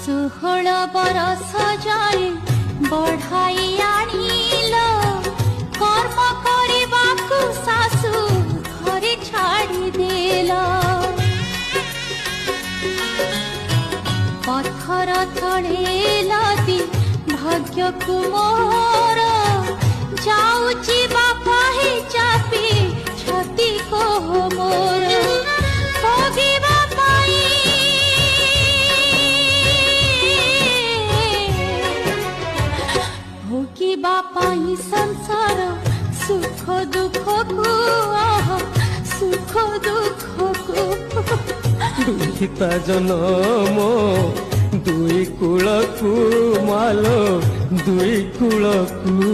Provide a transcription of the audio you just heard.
षोहल बरस जाए बढ़ाई आनिल कर्म करने सासू घरे छाड़ी देल पत्थर तले लदी भाग्य को मोर जाऊची बापा ही चापी छती को मोर भोगिबा पाई भोगिबा पाई संसार सुख दुख को सुख दुख को दुहिता जनम दुई कूलकू मालो दुई कूलकू